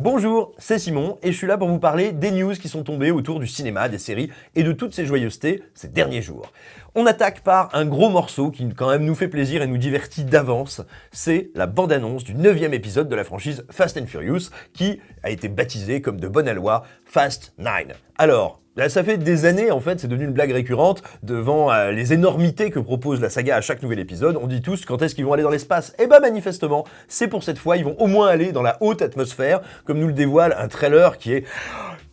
Bonjour, c'est Simon et je suis là pour vous parler des news qui sont tombées autour du cinéma, des séries et de toutes ces joyeusetés ces derniers jours. On attaque par un gros morceau qui quand même nous fait plaisir et nous divertit d'avance. C'est la bande-annonce du 9e épisode de la franchise Fast and Furious qui a été baptisé comme de bonne loi Fast 9. Alors, là, ça fait des années, en fait, c'est devenu une blague récurrente devant les énormités que propose la saga à chaque nouvel épisode. On dit tous quand est-ce qu'ils vont aller dans l'espace. Et bah manifestement, c'est pour cette fois, ils vont au moins aller dans la haute atmosphère, comme nous le dévoile un trailer qui est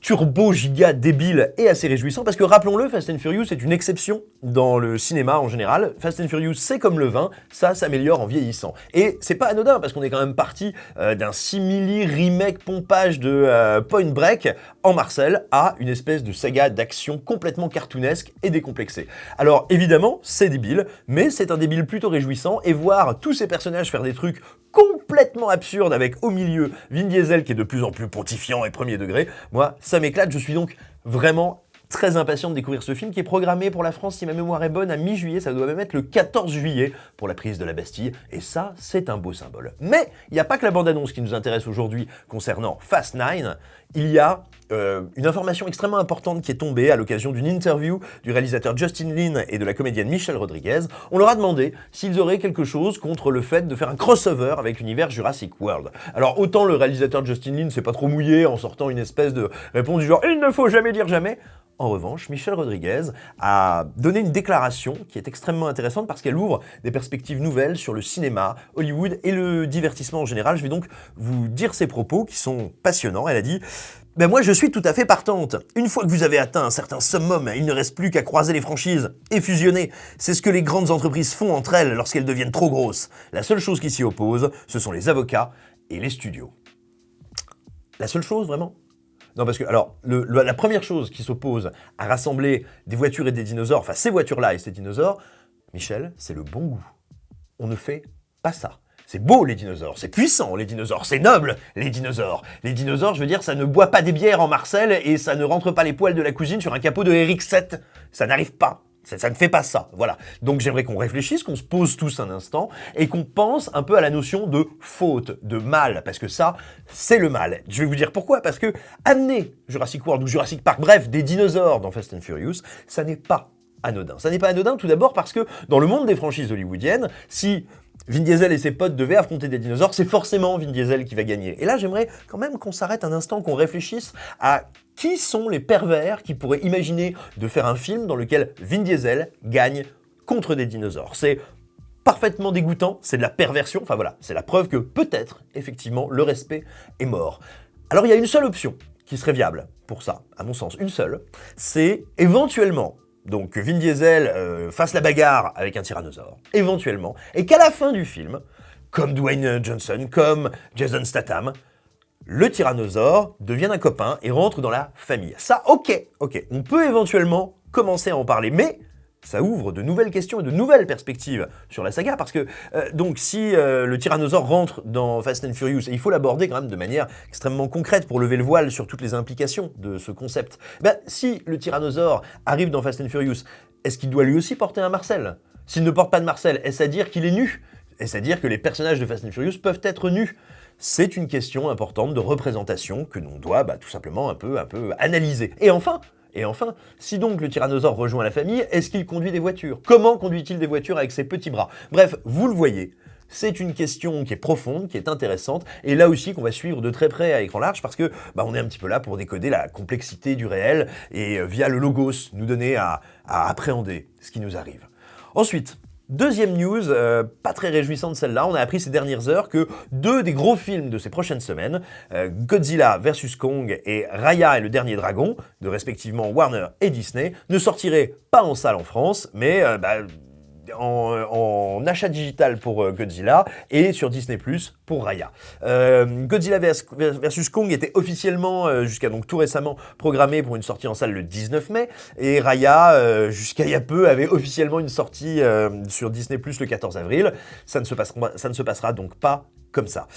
turbo giga débile et assez réjouissant parce que rappelons-le, Fast and Furious est une exception dans le cinéma en général. Fast and Furious c'est comme le vin, ça s'améliore en vieillissant. Et c'est pas anodin parce qu'on est quand même parti d'un simili remake pompage de Point Break en Marcel à une espèce de saga d'action complètement cartoonesque et décomplexée. Alors évidemment c'est débile, mais c'est un débile plutôt réjouissant et voir tous ces personnages faire des trucs complètement absurdes avec au milieu Vin Diesel qui est de plus en plus pontifiant et premier degré, moi ça m'éclate, je suis donc vraiment très impatient de découvrir ce film qui est programmé pour la France, si ma mémoire est bonne, à mi-juillet, ça doit même être le 14 juillet pour la prise de la Bastille, et ça, c'est un beau symbole. Mais il n'y a pas que la bande-annonce qui nous intéresse aujourd'hui concernant Fast 9, il y a une information extrêmement importante qui est tombée à l'occasion d'une interview du réalisateur Justin Lin et de la comédienne Michelle Rodriguez. On leur a demandé s'ils auraient quelque chose contre le fait de faire un crossover avec l'univers Jurassic World. Alors autant le réalisateur Justin Lin s'est pas trop mouillé en sortant une espèce de réponse du genre « Il ne faut jamais dire jamais », en revanche, Michelle Rodriguez a donné une déclaration qui est extrêmement intéressante parce qu'elle ouvre des perspectives nouvelles sur le cinéma, Hollywood et le divertissement en général. Je vais donc vous dire ses propos qui sont passionnants. Elle a dit « moi je suis tout à fait partante. Une fois que vous avez atteint un certain summum, il ne reste plus qu'à croiser les franchises et fusionner. C'est ce que les grandes entreprises font entre elles lorsqu'elles deviennent trop grosses. La seule chose qui s'y oppose, ce sont les avocats et les studios. » La seule chose, vraiment ? Non, parce que, alors, la première chose qui s'oppose à rassembler des voitures et des dinosaures, enfin ces voitures-là et ces dinosaures, Michel, c'est le bon goût. On ne fait pas ça. C'est beau les dinosaures, c'est puissant les dinosaures, c'est noble les dinosaures. Les dinosaures, je veux dire, ça ne boit pas des bières en Marcel et ça ne rentre pas les poils de la cousine sur un capot de RX-7. Ça n'arrive pas. Ça ne fait pas ça, voilà. Donc j'aimerais qu'on réfléchisse, qu'on se pose tous un instant et qu'on pense un peu à la notion de faute, de mal, parce que ça, c'est le mal. Je vais vous dire pourquoi, parce que amener Jurassic World ou Jurassic Park, bref, des dinosaures dans Fast and Furious, ça n'est pas anodin. Ça n'est pas anodin tout d'abord parce que dans le monde des franchises hollywoodiennes, si Vin Diesel et ses potes devaient affronter des dinosaures, c'est forcément Vin Diesel qui va gagner. Et là, j'aimerais quand même qu'on s'arrête un instant, qu'on réfléchisse à qui sont les pervers qui pourraient imaginer de faire un film dans lequel Vin Diesel gagne contre des dinosaures. C'est parfaitement dégoûtant, c'est de la perversion, enfin voilà, c'est la preuve que peut-être, effectivement, le respect est mort. Alors il y a une seule option qui serait viable pour ça, à mon sens, une seule, c'est éventuellement donc Vin Diesel fasse la bagarre avec un tyrannosaure, éventuellement, et qu'à la fin du film, comme Dwayne Johnson, comme Jason Statham, le tyrannosaure devienne un copain et rentre dans la famille. Ça, ok, on peut éventuellement commencer à en parler, mais ça ouvre de nouvelles questions et de nouvelles perspectives sur la saga, parce que donc si le tyrannosaure rentre dans Fast and Furious, et il faut l'aborder quand même de manière extrêmement concrète pour lever le voile sur toutes les implications de ce concept, si le tyrannosaure arrive dans Fast and Furious, est-ce qu'il doit lui aussi porter un Marcel ? S'il ne porte pas de Marcel, est-ce à dire qu'il est nu ? Est-ce à dire que les personnages de Fast and Furious peuvent être nus ? C'est une question importante de représentation que l'on doit tout simplement un peu analyser. Et enfin, si donc le tyrannosaure rejoint la famille, est-ce qu'il conduit des voitures ? Comment conduit-il des voitures avec ses petits bras ? Bref, vous le voyez, c'est une question qui est profonde, qui est intéressante, et là aussi qu'on va suivre de très près à écran large, parce que on est un petit peu là pour décoder la complexité du réel, et via le logos, nous donner à appréhender ce qui nous arrive. Ensuite, deuxième news, pas très réjouissante celle-là, on a appris ces dernières heures que deux des gros films de ces prochaines semaines, Godzilla vs Kong et Raya et le Dernier Dragon, de respectivement Warner et Disney, ne sortiraient pas en salle en France, mais en achat digital pour Godzilla et sur Disney+ pour Raya. Godzilla vs Kong était officiellement, jusqu'à donc tout récemment, programmé pour une sortie en salle le 19 mai, et Raya, jusqu'à il y a peu, avait officiellement une sortie sur Disney+ le 14 avril. Ça ne se passera donc pas comme ça.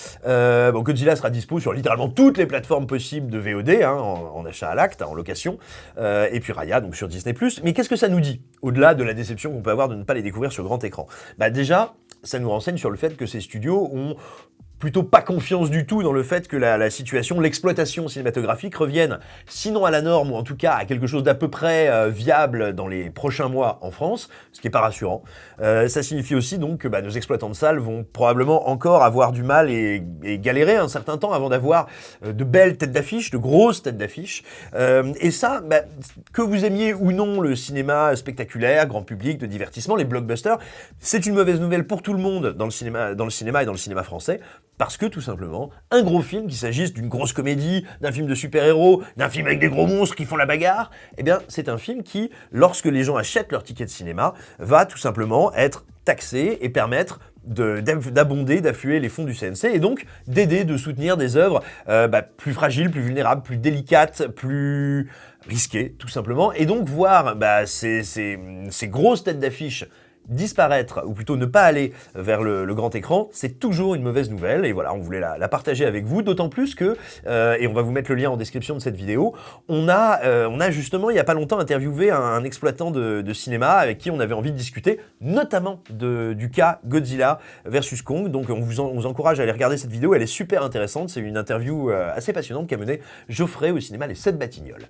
Godzilla sera dispo sur littéralement toutes les plateformes possibles de VOD, en achat à l'acte, en location, et puis Raya donc sur Disney+. Mais qu'est-ce que ça nous dit, au-delà de la déception qu'on peut avoir de ne pas les découvrir sur grand écran ? Déjà, ça nous renseigne sur le fait que ces studios ont plutôt pas confiance du tout dans le fait que la situation, l'exploitation cinématographique revienne sinon à la norme ou en tout cas à quelque chose d'à peu près viable dans les prochains mois en France, ce qui n'est pas rassurant. Ça signifie aussi donc que nos exploitants de salles vont probablement encore avoir du mal et galérer un certain temps avant d'avoir de belles têtes d'affiche, de grosses têtes d'affiche. Et ça, que vous aimiez ou non le cinéma spectaculaire, grand public, de divertissement, les blockbusters, c'est une mauvaise nouvelle pour tout le monde dans le cinéma et dans le cinéma français. Parce que, tout simplement, un gros film, qu'il s'agisse d'une grosse comédie, d'un film de super-héros, d'un film avec des gros monstres qui font la bagarre, eh bien, c'est un film qui, lorsque les gens achètent leur ticket de cinéma, va tout simplement être taxé et permettre d'abonder, d'affluer les fonds du CNC et donc d'aider, de soutenir des œuvres plus fragiles, plus vulnérables, plus délicates, plus risquées, tout simplement. Et donc voir ces grosses têtes d'affiche disparaître, ou plutôt ne pas aller vers le grand écran, c'est toujours une mauvaise nouvelle, et voilà, on voulait la partager avec vous, d'autant plus que, et on va vous mettre le lien en description de cette vidéo, on a justement, il n'y a pas longtemps, interviewé un exploitant de cinéma avec qui on avait envie de discuter, notamment du cas Godzilla vs Kong, donc on vous encourage à aller regarder cette vidéo, elle est super intéressante, c'est une interview assez passionnante qu'a menée Geoffrey au cinéma Les 7 Batignolles.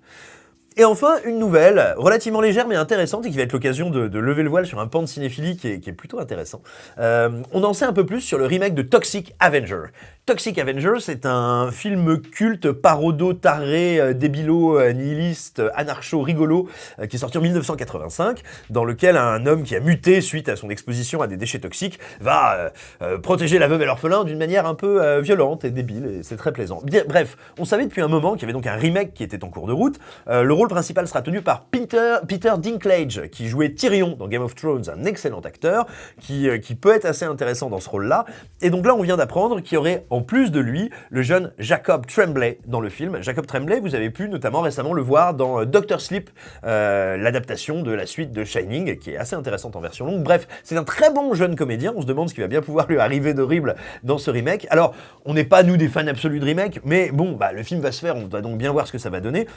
Et enfin, une nouvelle, relativement légère mais intéressante et qui va être l'occasion de lever le voile sur un pan de cinéphilie qui est plutôt intéressant. On en sait un peu plus sur le remake de Toxic Avenger. Toxic Avenger, c'est un film culte, parodo, taré, débilo, nihiliste, anarcho, rigolo, qui est sorti en 1985, dans lequel un homme qui a muté suite à son exposition à des déchets toxiques va protéger la veuve et l'orphelin d'une manière un peu violente et débile, et c'est très plaisant. Bien, bref, on savait depuis un moment qu'il y avait donc un remake qui était en cours de route. Le rôle principal sera tenu par Peter Dinklage, qui jouait Tyrion dans Game of Thrones, un excellent acteur, qui peut être assez intéressant dans ce rôle-là. Et donc là, on vient d'apprendre qu'il y aurait en plus de lui le jeune Jacob Tremblay dans le film. Jacob Tremblay, vous avez pu notamment récemment le voir dans Dr. Sleep, l'adaptation de la suite de Shining, qui est assez intéressante en version longue. Bref, c'est un très bon jeune comédien, on se demande ce qui va bien pouvoir lui arriver d'horrible dans ce remake. Alors, on n'est pas nous des fans absolus de remake, mais bon, le film va se faire, on va donc bien voir ce que ça va donner.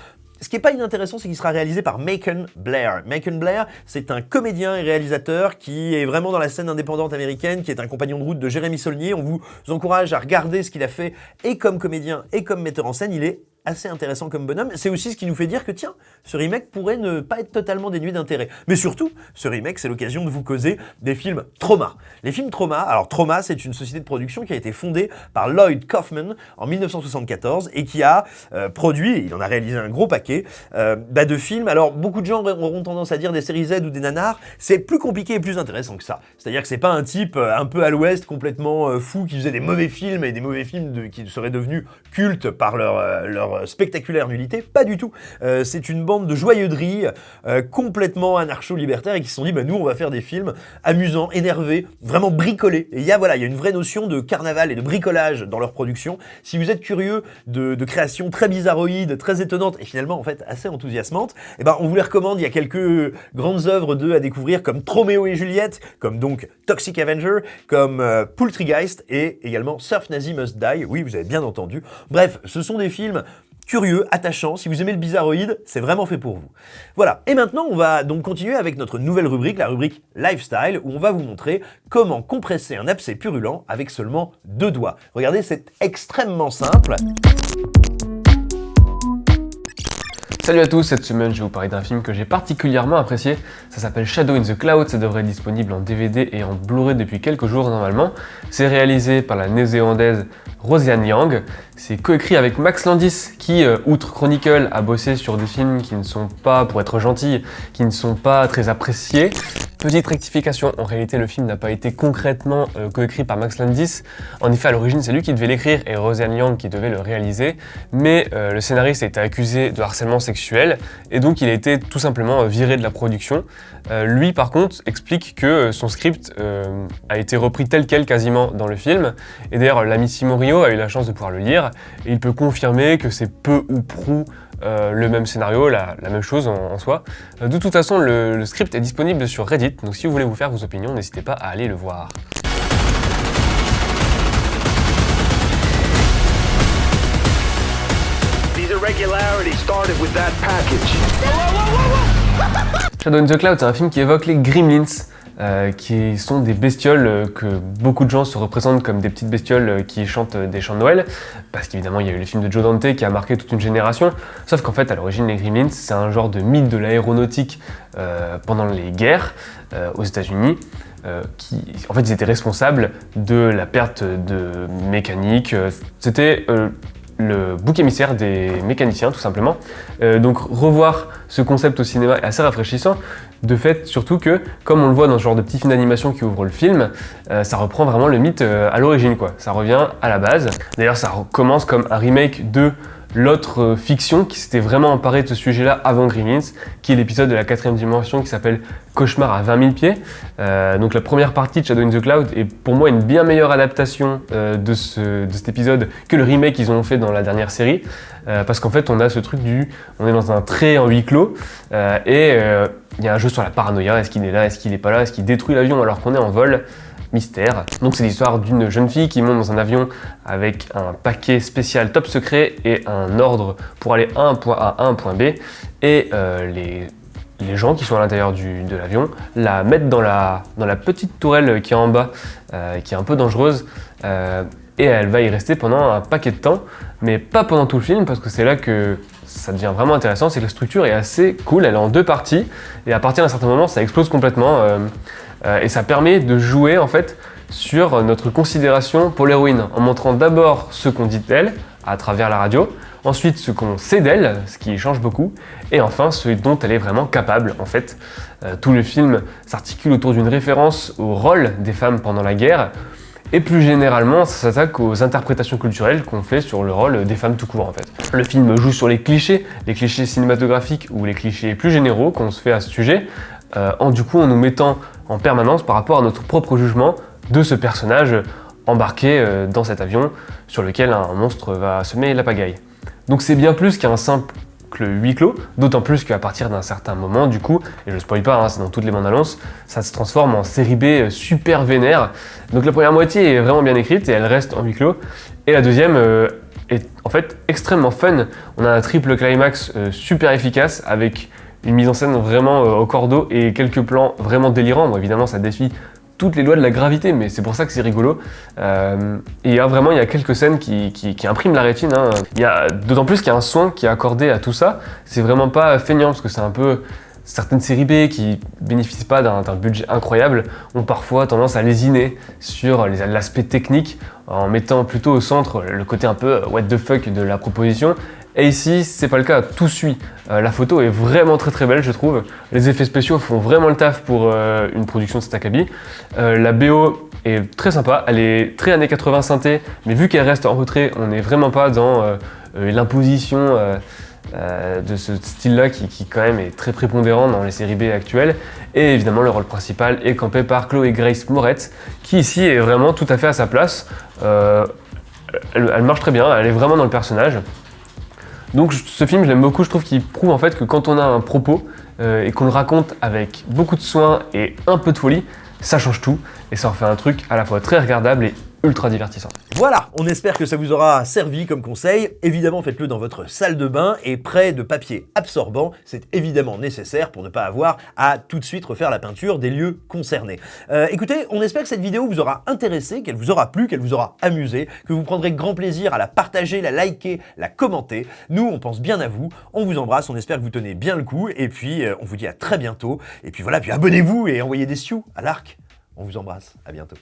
Ce qui n'est pas inintéressant, c'est qu'il sera réalisé par Macon Blair. Macon Blair, c'est un comédien et réalisateur qui est vraiment dans la scène indépendante américaine, qui est un compagnon de route de Jérémy Saulnier. On vous encourage à regarder ce qu'il a fait, et comme comédien, et comme metteur en scène. Il est assez intéressant comme bonhomme. C'est aussi ce qui nous fait dire que, tiens, ce remake pourrait ne pas être totalement dénué d'intérêt. Mais surtout, ce remake, c'est l'occasion de vous causer des films Trauma. Les films Trauma, alors Trauma, c'est une société de production qui a été fondée par Lloyd Kaufman en 1974 et qui a produit, il en a réalisé un gros paquet, de films. Alors, beaucoup de gens auront tendance à dire des séries Z ou des nanars. C'est plus compliqué et plus intéressant que ça. C'est-à-dire que c'est pas un type un peu à l'ouest, complètement fou, qui faisait des mauvais films et des mauvais films qui seraient devenus cultes par leur spectaculaire nullité, pas du tout. C'est une bande de joyeuderies complètement anarcho-libertaires et qui se sont dit, nous on va faire des films amusants, énervés, vraiment bricolés. Et il y a une vraie notion de carnaval et de bricolage dans leur production. Si vous êtes curieux de créations très bizarroïdes, très étonnantes et finalement en fait assez enthousiasmantes, on vous les recommande. Il y a quelques grandes œuvres d'eux à découvrir comme Troméo et Juliette, comme donc Toxic Avenger, comme Poultrygeist et également Surf Nazi Must Die. Oui, vous avez bien entendu. Bref, ce sont des films curieux, attachant. Si vous aimez le bizarroïde, c'est vraiment fait pour vous. Voilà. Et maintenant, on va donc continuer avec notre nouvelle rubrique, la rubrique Lifestyle, où on va vous montrer comment compresser un abcès purulent avec seulement 2 doigts. Regardez, c'est extrêmement simple. Salut à tous, cette semaine je vais vous parler d'un film que j'ai particulièrement apprécié. Ça s'appelle Shadow in the Cloud, ça devrait être disponible en DVD et en Blu-ray depuis quelques jours normalement. C'est réalisé par la néo-zélandaise Rosianne Yang. C'est coécrit avec Max Landis qui, outre Chronicle, a bossé sur des films qui ne sont pas, pour être gentil, qui ne sont pas très appréciés. Petite rectification, en réalité le film n'a pas été concrètement coécrit par Max Landis. En effet, à l'origine c'est lui qui devait l'écrire et Rosianne Yang qui devait le réaliser, mais le scénariste a été accusé de harcèlement sexuel et donc il a été tout simplement viré de la production. Lui par contre explique que son script a été repris tel quel quasiment dans le film, et d'ailleurs l'ami Simorio a eu la chance de pouvoir le lire et il peut confirmer que c'est peu ou prou le même scénario, la même chose en soi. De toute façon, le script est disponible sur Reddit, donc si vous voulez vous faire vos opinions, n'hésitez pas à aller le voir. Shadow in the Cloud, c'est un film qui évoque les Gremlins, qui sont des bestioles que beaucoup de gens se représentent comme des petites bestioles qui chantent des chants de Noël, parce qu'évidemment il y a eu le film de Joe Dante qui a marqué toute une génération, sauf qu'en fait à l'origine les Gremlins c'est un genre de mythe de l'aéronautique pendant les guerres aux États-Unis. Qui, en fait, ils étaient responsables de la perte de mécanique. C'était le bouc émissaire des mécaniciens, tout simplement. Donc, revoir ce concept au cinéma est assez rafraîchissant. De fait, surtout que, comme on le voit dans ce genre de petit film d'animation qui ouvre le film, ça reprend vraiment le mythe à l'origine, quoi. Ça revient à la base. D'ailleurs, ça commence comme un remake de l'autre fiction qui s'était vraiment emparée de ce sujet-là avant Gremlins, qui est l'épisode de la 4ème dimension qui s'appelle Cauchemar à 20 000 pieds. Donc la première partie de Shadow in the Cloud est pour moi une bien meilleure adaptation de cet épisode que le remake qu'ils ont fait dans la dernière série, parce qu'en fait on a ce truc on est dans un trait en huis clos et il y a un jeu sur la paranoïa, est-ce qu'il est là, est-ce qu'il est pas là, est-ce qu'il détruit l'avion alors qu'on est en vol? Mystère. Donc c'est l'histoire d'une jeune fille qui monte dans un avion avec un paquet spécial top secret et un ordre pour aller à un point A à un point B, et les gens qui sont à l'intérieur de l'avion la mettent dans la petite tourelle qui est en bas, qui est un peu dangereuse, et elle va y rester pendant un paquet de temps, mais pas pendant tout le film, parce que c'est là que ça devient vraiment intéressant, c'est que la structure est assez cool, elle est en 2 parties, et à partir d'un certain moment ça explose complètement, et ça permet de jouer en fait sur notre considération pour l'héroïne, en montrant d'abord ce qu'on dit d'elle à travers la radio, ensuite ce qu'on sait d'elle, ce qui change beaucoup, et enfin ce dont elle est vraiment capable en fait. Tout le film s'articule autour d'une référence au rôle des femmes pendant la guerre, et plus généralement ça s'attaque aux interprétations culturelles qu'on fait sur le rôle des femmes tout court en fait. Le film joue sur les clichés cinématographiques ou les clichés plus généraux qu'on se fait à ce sujet, en nous mettant en permanence par rapport à notre propre jugement de ce personnage embarqué dans cet avion sur lequel un monstre va semer la pagaille. Donc c'est bien plus qu'un simple huis clos, d'autant plus qu'à partir d'un certain moment, du coup, et je ne spoil pas, c'est dans toutes les bandes annonces, ça se transforme en série B super vénère. Donc la première moitié est vraiment bien écrite et elle reste en huis clos, et la deuxième est en fait extrêmement fun. On a un triple climax super efficace avec une mise en scène vraiment au cordeau et quelques plans vraiment délirants. Bon, évidemment, ça défie toutes les lois de la gravité, mais c'est pour ça que c'est rigolo. Et il y a quelques scènes qui impriment la rétine. D'autant plus qu'il y a un soin qui est accordé à tout ça. C'est vraiment pas feignant, parce que c'est un peu... Certaines séries B qui bénéficient pas d'un budget incroyable ont parfois tendance à lésiner sur l'aspect technique, en mettant plutôt au centre le côté un peu what the fuck de la proposition. Et ici, c'est pas le cas, tout suit. La photo est vraiment très très belle, je trouve. Les effets spéciaux font vraiment le taf pour une production de cet acabit. La BO est très sympa, elle est très années 80 synthé, mais vu qu'elle reste en retrait, on n'est vraiment pas dans l'imposition de ce style-là qui quand même est très prépondérant dans les séries B actuelles. Et évidemment, le rôle principal est campé par Chloé Grace Moretz, qui ici est vraiment tout à fait à sa place. Elle marche très bien, elle est vraiment dans le personnage. Donc ce film, je l'aime beaucoup, je trouve qu'il prouve en fait que quand on a un propos et qu'on le raconte avec beaucoup de soin et un peu de folie, ça change tout et ça en fait un truc à la fois très regardable et ultra divertissant. Voilà, on espère que ça vous aura servi comme conseil. Évidemment, faites-le dans votre salle de bain et près de papier absorbant. C'est évidemment nécessaire pour ne pas avoir à tout de suite refaire la peinture des lieux concernés. Écoutez, on espère que cette vidéo vous aura intéressé, qu'elle vous aura plu, qu'elle vous aura amusé, que vous prendrez grand plaisir à la partager, la liker, la commenter. Nous, on pense bien à vous, on vous embrasse, on espère que vous tenez bien le coup, et puis on vous dit à très bientôt. Et puis voilà, puis abonnez-vous et envoyez des sioux à l'arc. On vous embrasse, à bientôt.